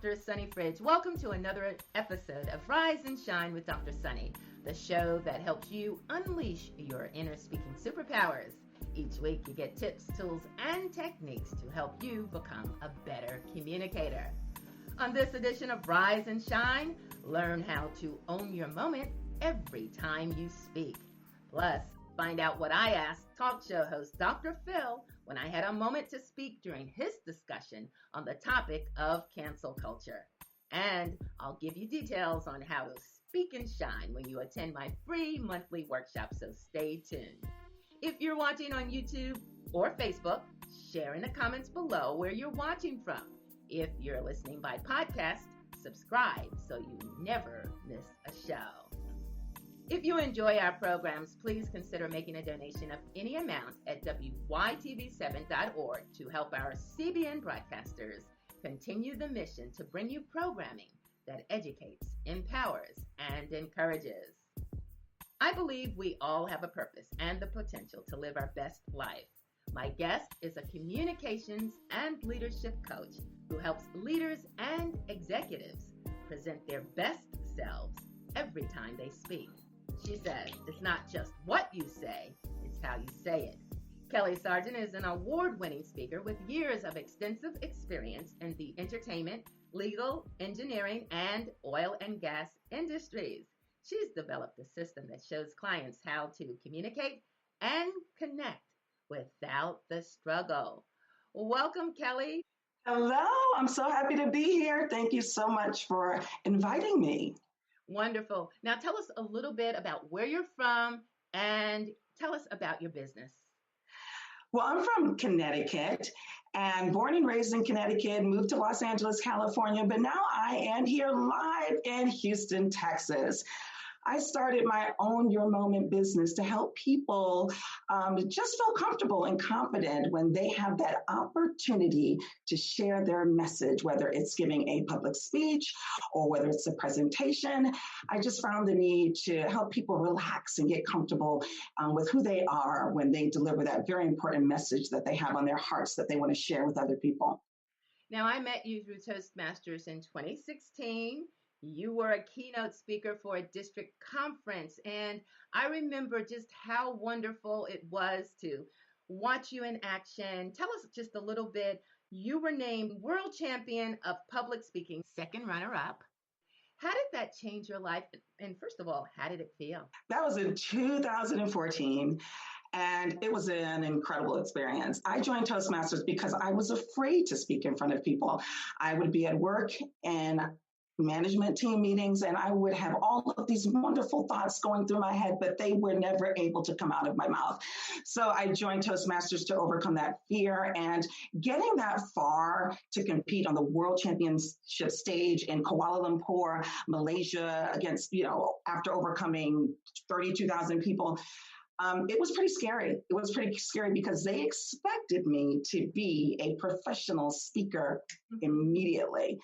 Dr. Sunny Fridge. Welcome to another episode of Rise and Shine with Dr. Sunny, the show that helps you unleash your inner speaking superpowers. Each week you get tips, tools, and techniques to help you become a better communicator. On this edition of Rise and Shine, learn how to own your moment every time you speak. Plus, find out what I asked talk show host Dr. Phil when I had a moment to speak during his discussion on the topic of cancel culture. And I'll give you details on how to speak and shine when you attend my free monthly workshop, so stay tuned. If you're watching on YouTube or Facebook, share in the comments below where you're watching from. If you're listening by podcast, subscribe so you never miss a show. If you enjoy our programs, please consider making a donation of any amount at wytv7.org to help our CBN broadcasters continue the mission to bring you programming that educates, empowers, and encourages. I believe we all have a purpose and the potential to live our best life. My guest is a communications and leadership coach who helps leaders and executives present their best selves every time they speak. She says it's not just what you say, it's how you say it. Kelly Sargeant is an award-winning speaker with years of extensive experience in the entertainment, legal, engineering, and oil and gas industries. She's developed a system that shows clients how to communicate and connect without the struggle. Welcome, Kelly. Hello, I'm so happy to be here. Thank you so much for inviting me. Wonderful. Now tell us a little bit about where you're from and tell us about your business. Well, I'm from Connecticut and born and raised in Connecticut, moved to Los Angeles, California, but now I am here live in Houston, Texas. I started my Own Your Moment business to help people just feel comfortable and confident when they have that opportunity to share their message, whether it's giving a public speech or whether it's a presentation. I just found the need to help people relax and get comfortable with who they are when they deliver that very important message that they have on their hearts that they want to share with other people. Now, I met you through Toastmasters in 2016. You were a keynote speaker for a district conference, and I remember just how wonderful it was to watch you in action. Tell us just a little bit. You were named World Champion of Public Speaking, second runner-up. How did that change your life? And first of all, how did it feel? That was in 2014. And it was an incredible experience. I joined Toastmasters because I was afraid to speak in front of people. I would be at work and management team meetings, and I would have all of these wonderful thoughts going through my head, but they were never able to come out of my mouth. So I joined Toastmasters to overcome that fear, and getting that far to compete on the World Championship stage in Kuala Lumpur, Malaysia, against, after overcoming 32,000 people, it was pretty scary. It was pretty scary because they expected me to be a professional speaker immediately.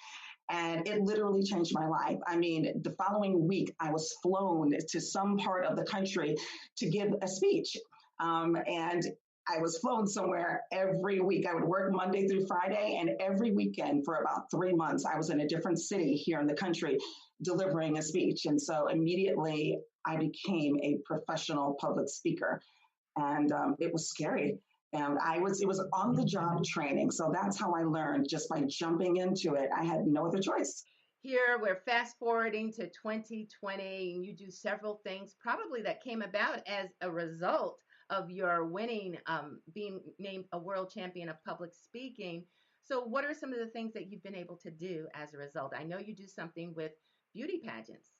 And it literally changed my life. I mean, the following week, I was flown to some part of the country to give a speech. And I was flown somewhere every week. I would work Monday through Friday, and every weekend for about 3 months, I was in a different city here in the country delivering a speech. And so immediately I became a professional public speaker. And it was scary. And it was on-the-job training. So that's how I learned, just by jumping into it. I had no other choice. Here, we're fast forwarding to 2020, and you do several things probably that came about as a result of your winning, being named a world champion of public speaking. So what are some of the things that you've been able to do as a result? I know you do something with beauty pageants.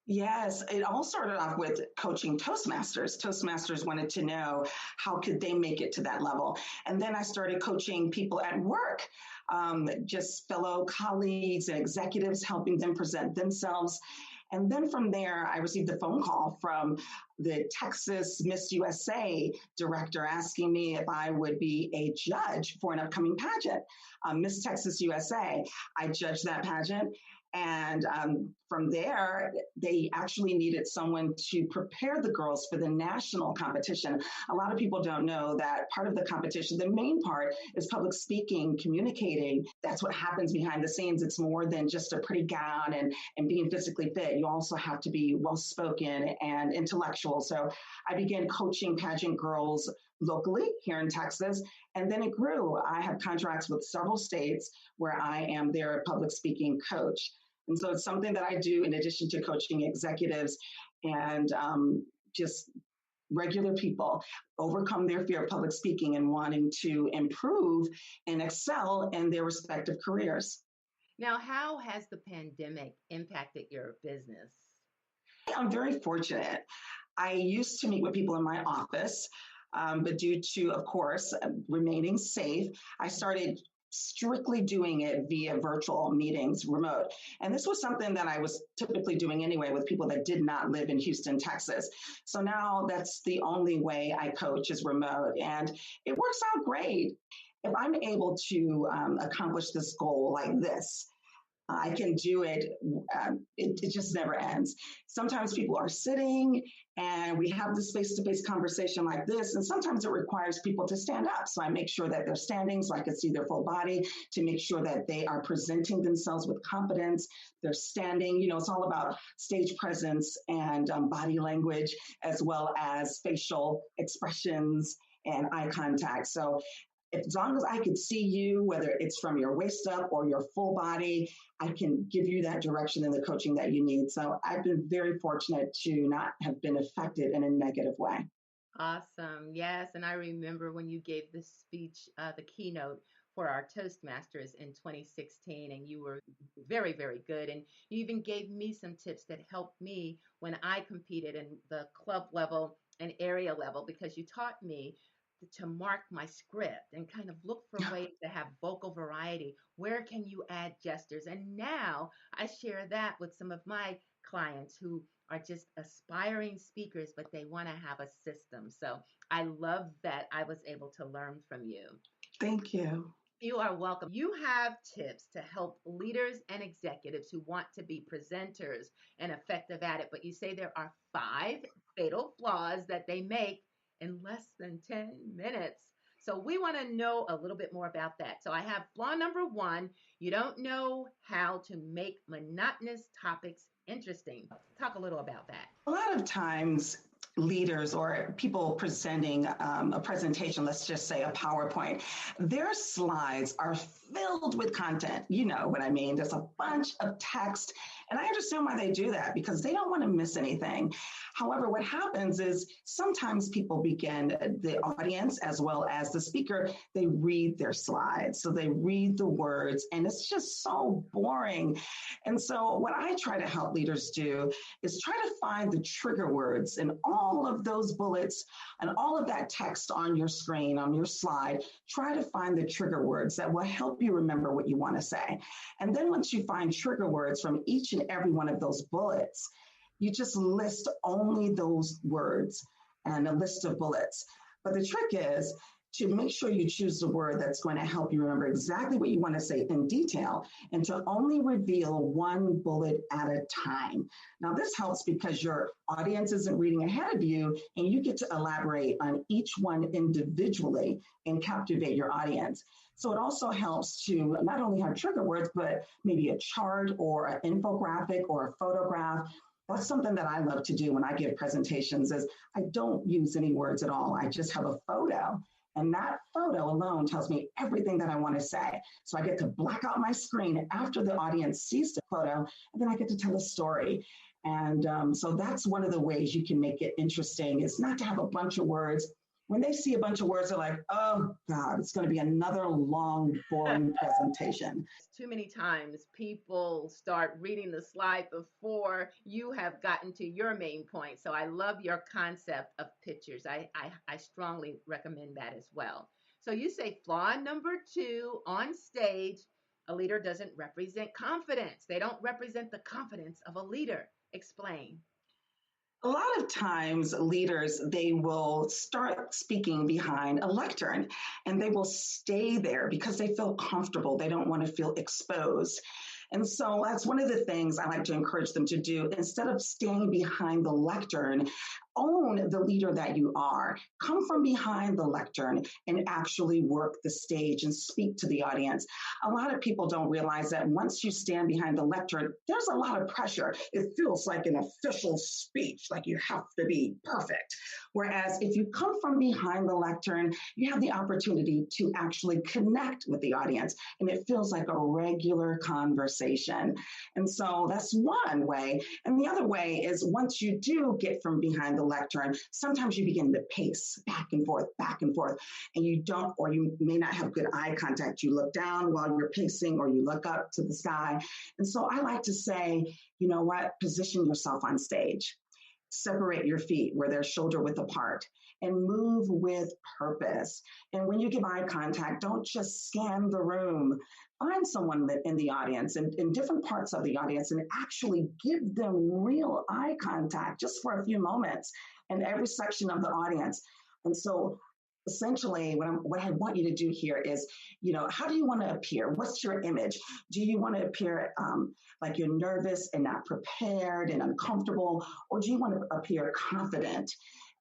Yes, it all started off with coaching Toastmasters. Toastmasters wanted to know how could they make it to that level. And then I started coaching people at work, just fellow colleagues and executives, helping them present themselves. And then from there, I received a phone call from the Texas Miss USA director asking me if I would be a judge for an upcoming pageant, Miss Texas USA. I judged that pageant. And from there, they actually needed someone to prepare the girls for the national competition. A lot of people don't know that part of the competition, the main part is public speaking, communicating. That's what happens behind the scenes. It's more than just a pretty gown and being physically fit. You also have to be well-spoken and intellectual. So I began coaching pageant girls locally here in Texas, and then it grew. I have contracts with several states where I am their public speaking coach. And so it's something that I do in addition to coaching executives and just regular people overcome their fear of public speaking and wanting to improve and excel in their respective careers. Now, how has the pandemic impacted your business? I'm very fortunate. I used to meet with people in my office, but due to, of course, remaining safe, I started strictly doing it via virtual meetings, remote. And this was something that I was typically doing anyway with people that did not live in Houston, Texas. So now that's the only way I coach is remote. And it works out great. If I'm able to accomplish this goal like this, I can do it. It just never ends. Sometimes people are sitting and we have this face-to-face conversation like this. And sometimes it requires people to stand up. So I make sure that they're standing so I can see their full body to make sure that they are presenting themselves with confidence. They're standing, it's all about stage presence and body language, as well as facial expressions and eye contact. So as long as I can see you, whether it's from your waist up or your full body, I can give you that direction and the coaching that you need. So I've been very fortunate to not have been affected in a negative way. Awesome. Yes. And I remember when you gave the speech, the keynote for our Toastmasters in 2016, and you were very, very good. And you even gave me some tips that helped me when I competed in the club level and area level, because you taught me to mark my script and kind of look for ways to have vocal variety. Where can you add gestures? And now I share that with some of my clients who are just aspiring speakers, but they want to have a system. So I love that I was able to learn from you. Thank you. You are welcome. You have tips to help leaders and executives who want to be presenters and effective at it, but you say there are 5 fatal flaws that they make in less than 10 minutes. So we want to know a little bit more about that. So I have flaw number 1. You don't know how to make monotonous topics interesting. Talk a little about that. A lot of times leaders or people presenting a presentation, let's just say a PowerPoint, their slides are filled with content. You know what I mean? There's a bunch of text. And I understand why they do that, because they don't want to miss anything. However, what happens is sometimes people begin, the audience as well as the speaker, they read their slides. So they read the words and it's just so boring. And so what I try to help leaders do is try to find the trigger words in all of those bullets and all of that text on your screen, on your slide. Try to find the trigger words that will help you remember what you want to say. And then once you find trigger words from each and every one of those bullets, you just list only those words and a list of bullets. But the trick is to make sure you choose the word that's going to help you remember exactly what you want to say in detail, and to only reveal one bullet at a time. Now, this helps because your audience isn't reading ahead of you, and you get to elaborate on each one individually and captivate your audience. So it also helps to not only have trigger words, but maybe a chart or an infographic or a photograph. That's something that I love to do when I give presentations is I don't use any words at all. I just have a photo. And that photo alone tells me everything that I want to say. So I get to black out my screen after the audience sees the photo, and then I get to tell a story. And so that's one of the ways you can make it interesting, is not to have a bunch of words. When they see a bunch of words, they're like, oh God, it's going to be another long, boring presentation. Too many times people start reading the slide before you have gotten to your main point. So I love your concept of pictures. I strongly recommend that as well. So you say flaw number 2, on stage, a leader doesn't represent confidence. They don't represent the confidence of a leader. Explain. A lot of times leaders, they will start speaking behind a lectern and they will stay there because they feel comfortable. They don't want to feel exposed. And so that's one of the things I like to encourage them to do. Instead of staying behind the lectern, own the leader that you are. Come from behind the lectern and actually work the stage and speak to the audience. A lot of people don't realize that once you stand behind the lectern, there's a lot of pressure. It feels like an official speech, like you have to be perfect. Whereas if you come from behind the lectern, you have the opportunity to actually connect with the audience, and it feels like a regular conversation. And so that's one way. And the other way is once you do get from behind the lectern, sometimes you begin to pace back and forth, and you don't, or you may not have good eye contact. You look down while you're pacing, or you look up to the sky. And so I like to say, you know what, position yourself on stage. Separate your feet where they're shoulder width apart and move with purpose. And when you give eye contact, don't just scan the room. Find someone in the audience and in different parts of the audience and actually give them real eye contact just for a few moments in every section of the audience. And so essentially what I want you to do here is, how do you want to appear? What's your image? Do you want to appear like you're nervous and not prepared and uncomfortable? Or do you want to appear confident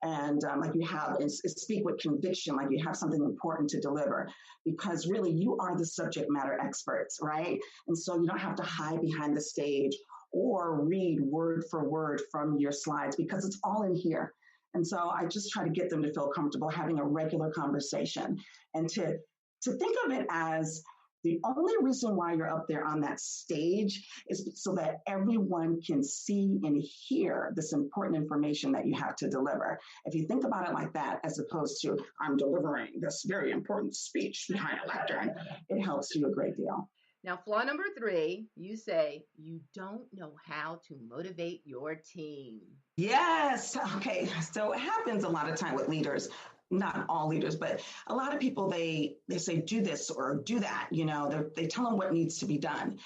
and like you have, and speak with conviction, like you have something important to deliver? Because really you are the subject matter experts, right? And so you don't have to hide behind the stage or read word for word from your slides, because it's all in here. And so I just try to get them to feel comfortable having a regular conversation and to think of it as the only reason why you're up there on that stage is so that everyone can see and hear this important information that you have to deliver. If you think about it like that, as opposed to I'm delivering this very important speech behind a lectern, it helps you a great deal. Now, flaw number 3, you say you don't know how to motivate your team. Yes. Okay. So it happens a lot of time with leaders, not all leaders, but a lot of people, they say, do this or do that. They tell them what needs to be done.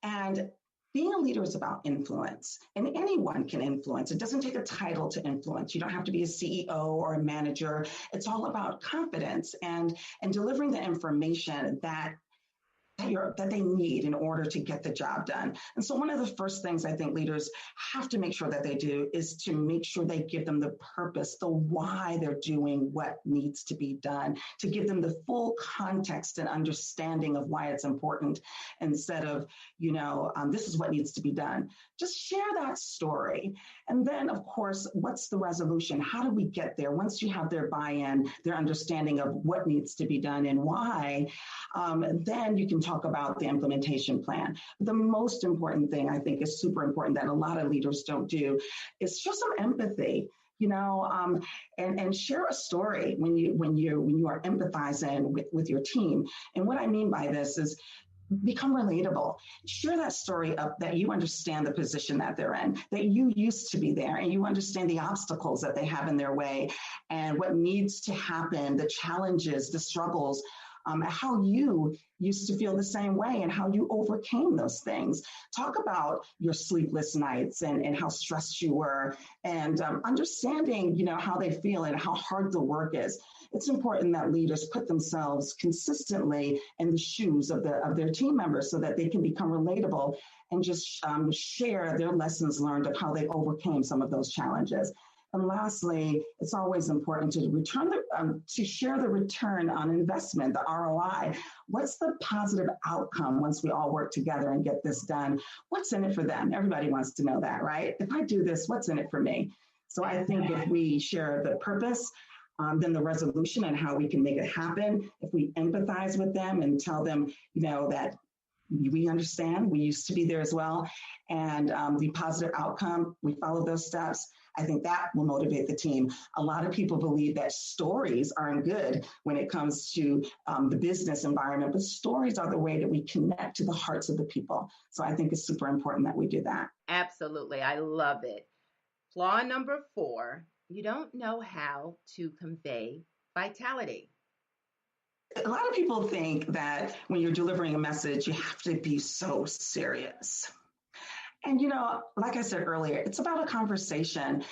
And being a leader is about influence, and anyone can influence. It doesn't take a title to influence. You don't have to be a CEO or a manager. It's all about confidence and delivering the information that they need in order to get the job done. And so one of the first things I think leaders have to make sure that they do is to make sure they give them the purpose, the why they're doing what needs to be done, to give them the full context and understanding of why it's important, instead of, this is what needs to be done. Just share that story. And then, of course, what's the resolution? How do we get there? Once you have their buy-in, their understanding of what needs to be done and why, then you can talk about the implementation plan. The most important thing I think is super important that a lot of leaders don't do is show some empathy, and share a story when you are empathizing with your team. And what I mean by this is become relatable. Share that story up that you understand the position that they're in, that you used to be there, and you understand the obstacles that they have in their way and what needs to happen, the challenges, the struggles, how you used to feel the same way and how you overcame those things. Talk about your sleepless nights and how stressed you were, and understanding, how they feel and how hard the work is. It's important that leaders put themselves consistently in the shoes of their team members so that they can become relatable and just share their lessons learned of how they overcame some of those challenges. And lastly, it's always important to share the return on investment, the ROI. What's the positive outcome once we all work together and get this done? What's in it for them? Everybody wants to know that, right? If I do this, what's in it for me? So I think if we share the purpose, then the resolution and how we can make it happen, if we empathize with them and tell them, that we understand, we used to be there as well, and the positive outcome, we follow those steps, I think that will motivate the team. A lot of people believe that stories aren't good when it comes to the business environment, but stories are the way that we connect to the hearts of the people. So I think it's super important that we do that. Absolutely. I love it. Flaw number 4, you don't know how to convey vitality. A lot of people think that when you're delivering a message, you have to be so serious. And, like I said earlier, it's about a conversation.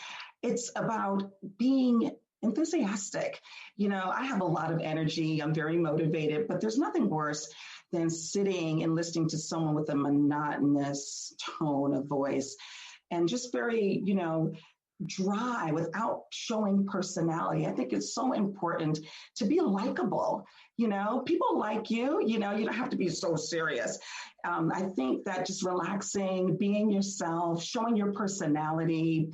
It's about being enthusiastic. I have a lot of energy. I'm very motivated, but there's nothing worse than sitting and listening to someone with a monotonous tone of voice and just very, dry without showing personality. I think it's so important to be likable. People like you, you don't have to be so serious. I think that just relaxing, being yourself, showing your personality,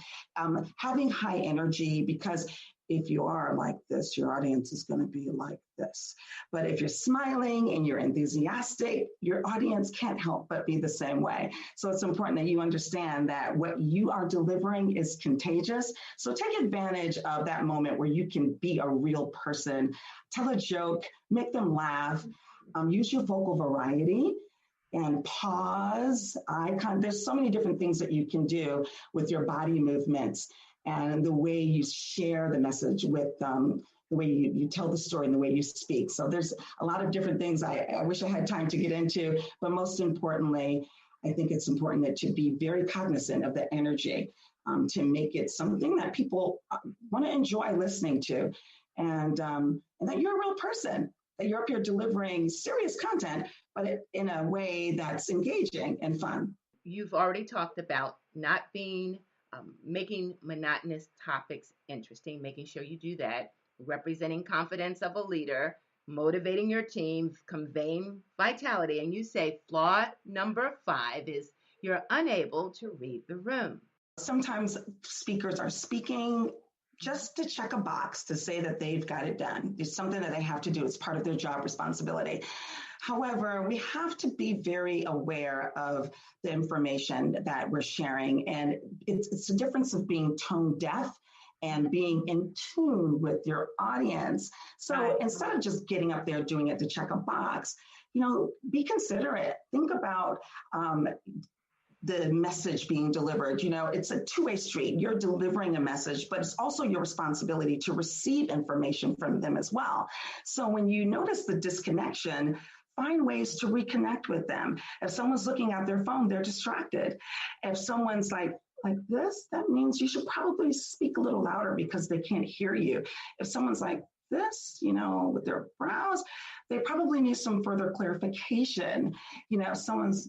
having high energy, because if you are like this, your audience is going to be like this. But if you're smiling and you're enthusiastic, your audience can't help but be the same way. So it's important that you understand that what you are delivering is contagious. So take advantage of that moment where you can be a real person, tell a joke, make them laugh, use your vocal variety, and pause, There's so many different things that you can do with your body movements and the way you share the message with the way you tell the story and the way you speak. So there's a lot of different things I wish I had time to get into, but most importantly, I think it's important that to be very cognizant of the energy to make it something that people want to enjoy listening to, and that you're a real person, that you're up here delivering serious content, but in a way that's engaging and fun. You've already talked about not being making monotonous topics interesting, making sure you do that, representing confidence of a leader, motivating your team, conveying vitality. And you say flaw number 5 is you're unable to read the room. Sometimes speakers are speaking just to check a box to say that they've got it done. It's something that they have to do. It's part of their job responsibility. However, we have to be very aware of the information that we're sharing. And it's the difference of being tone deaf and being in tune with your audience. So instead of just getting up there doing it to check a box, be considerate. Think about the message being delivered. It's a two-way street. You're delivering a message, but it's also your responsibility to receive information from them as well. So when you notice the disconnection, find ways to reconnect with them. If someone's looking at their phone, they're distracted. If someone's like this, that means you should probably speak a little louder because they can't hear you. If someone's like this, with their brows, they probably need some further clarification. If someone's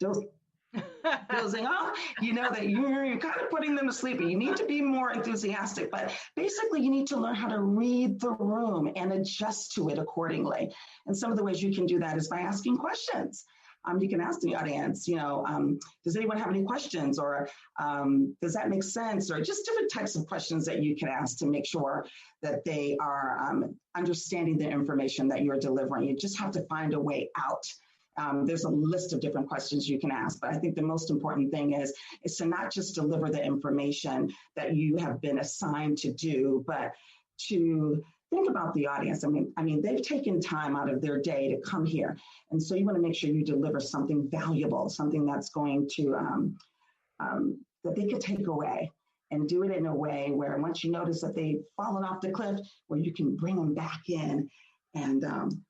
dozing off, that you're kind of putting them to sleep, and you need to be more enthusiastic. But basically, you need to learn how to read the room and adjust to it accordingly. And some of the ways you can do that is by asking questions. You can ask the audience, does anyone have any questions? Or does that make sense? Or just different types of questions that you can ask to make sure that they are understanding the information that you're delivering. You just have to find a way out. There's a list of different questions you can ask, but I think the most important thing is to not just deliver the information that you have been assigned to do, but to think about the audience. I mean, they've taken time out of their day to come here. And so you want to make sure you deliver something valuable, something that's going to, that they could take away, and do it in a way where once you notice that they've fallen off the cliff, where you can bring them back in and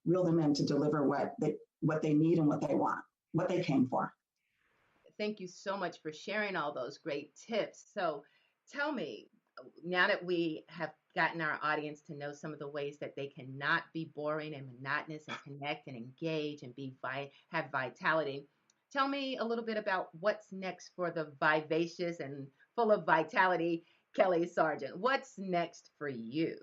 reel them in to deliver what they need and what they want, what they came for. Thank you so much for sharing all those great tips. So tell me, now that we have gotten our audience to know some of the ways that they cannot be boring and monotonous and connect and engage and have vitality, tell me a little bit about what's next for the vivacious and full of vitality Kelly Sargeant. What's next for you?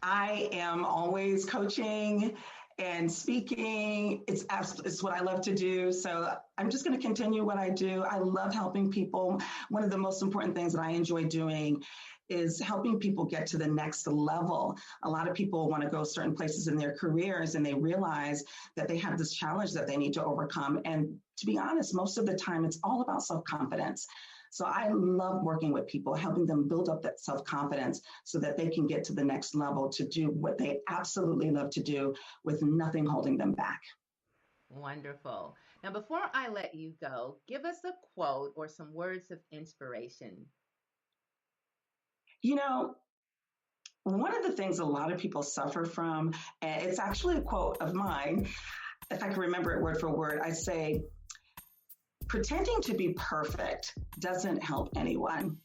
I am always coaching and speaking. It's what I love to do. So I'm just going to continue what I do. I love helping people. One of the most important things that I enjoy doing is helping people get to the next level. A lot of people want to go certain places in their careers, and they realize that they have this challenge that they need to overcome. And to be honest, most of the time, it's all about self-confidence. So I love working with people, helping them build up that self-confidence so that they can get to the next level to do what they absolutely love to do with nothing holding them back. Wonderful. Now, before I let you go, give us a quote or some words of inspiration. One of the things a lot of people suffer from, and it's actually a quote of mine, if I can remember it word for word, I say, pretending to be perfect doesn't help anyone.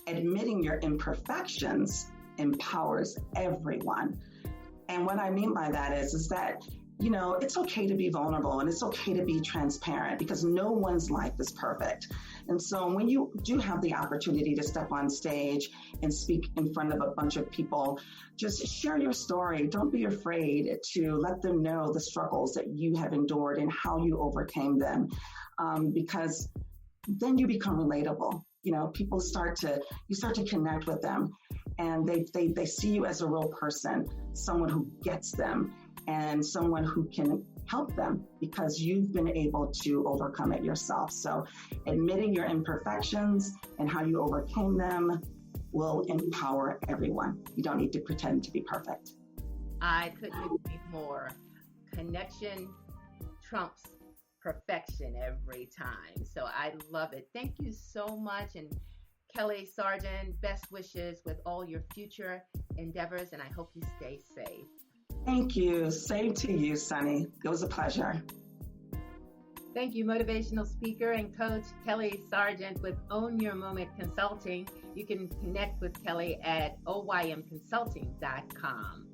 admitting your imperfections empowers everyone. And what I mean by that is that, you know, it's okay to be vulnerable and it's okay to be transparent because no one's life is perfect. And so when you do have the opportunity to step on stage and speak in front of a bunch of people, just share your story. Don't be afraid to let them know the struggles that you have endured and how you overcame them, because then you become relatable. You know, you start to connect with them, and they see you as a real person, someone who gets them and someone who can help them because you've been able to overcome it yourself. So admitting your imperfections and how you overcame them will empower everyone. You don't need to pretend to be perfect. I couldn't agree more. Connection trumps perfection every time. So I love it. Thank you so much. And Kelly Sargeant, best wishes with all your future endeavors, and I hope you stay safe. Thank you. Same to you, Sunny. It was a pleasure. Thank you, motivational speaker and coach Kelly Sargeant with Own Your Moment Consulting. You can connect with Kelly at oymconsulting.com.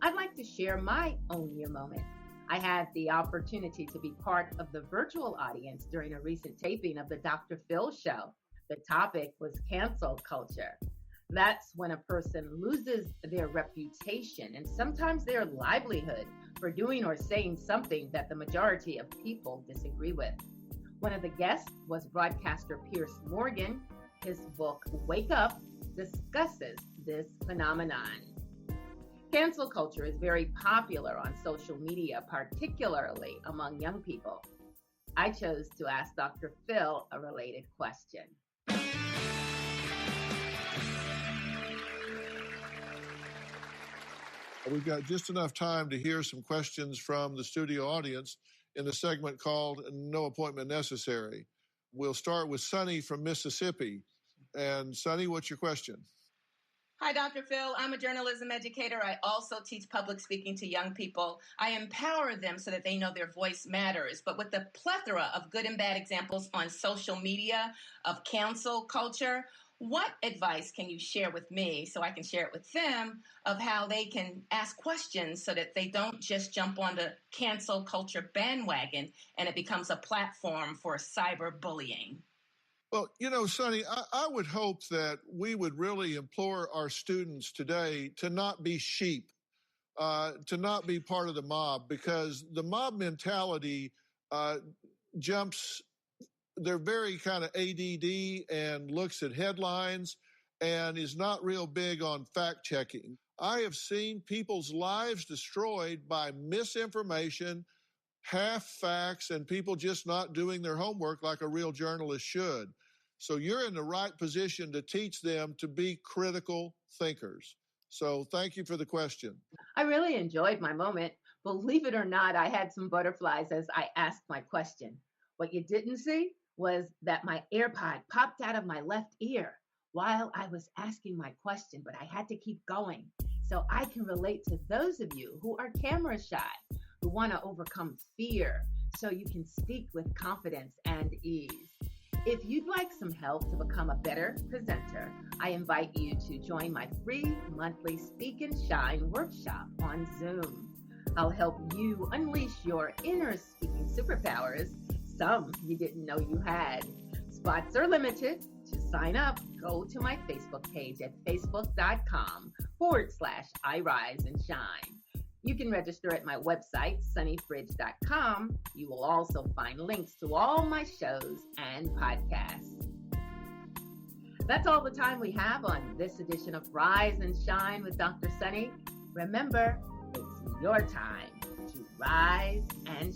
I'd like to share my Own Your Moment. I had the opportunity to be part of the virtual audience during a recent taping of the Dr. Phil show. The topic was cancel culture. That's when a person loses their reputation and sometimes their livelihood for doing or saying something that the majority of people disagree with. One of the guests was broadcaster Piers Morgan. His book, Wake Up, discusses this phenomenon. Cancel culture is very popular on social media, particularly among young people. I chose to ask Dr. Phil a related question. We've got just enough time to hear some questions from the studio audience in a segment called No Appointment Necessary. We'll start with Sunny from Mississippi. And Sunny, what's your question? Hi, Dr. Phil. I'm a journalism educator. I also teach public speaking to young people. I empower them so that they know their voice matters. But with the plethora of good and bad examples on social media of cancel culture, what advice can you share with me so I can share it with them of how they can ask questions so that they don't just jump on the cancel culture bandwagon and it becomes a platform for cyberbullying? Well, you know, Sonny, I would hope that we would really implore our students today to not be sheep, to not be part of the mob, because the mob mentality jumps. They're very kind of ADD and looks at headlines and is not real big on fact checking. I have seen people's lives destroyed by misinformation, half facts, and people just not doing their homework like a real journalist should. So you're in the right position to teach them to be critical thinkers. So thank you for the question. I really enjoyed my moment. Believe it or not, I had some butterflies as I asked my question. What you didn't see was that my AirPod popped out of my left ear while I was asking my question, but I had to keep going. So I can relate to those of you who are camera shy, who want to overcome fear so you can speak with confidence and ease. If you'd like some help to become a better presenter, I invite you to join my free monthly Speak and Shine workshop on Zoom. I'll help you unleash your inner speaking superpowers, some you didn't know you had. Spots are limited. To sign up, go to my Facebook page at facebook.com/iRiseAndShine. You can register at my website, sunnyfridge.com. You will also find links to all my shows and podcasts. That's all the time we have on this edition of Rise and Shine with Dr. Sunny. Remember, it's your time to rise and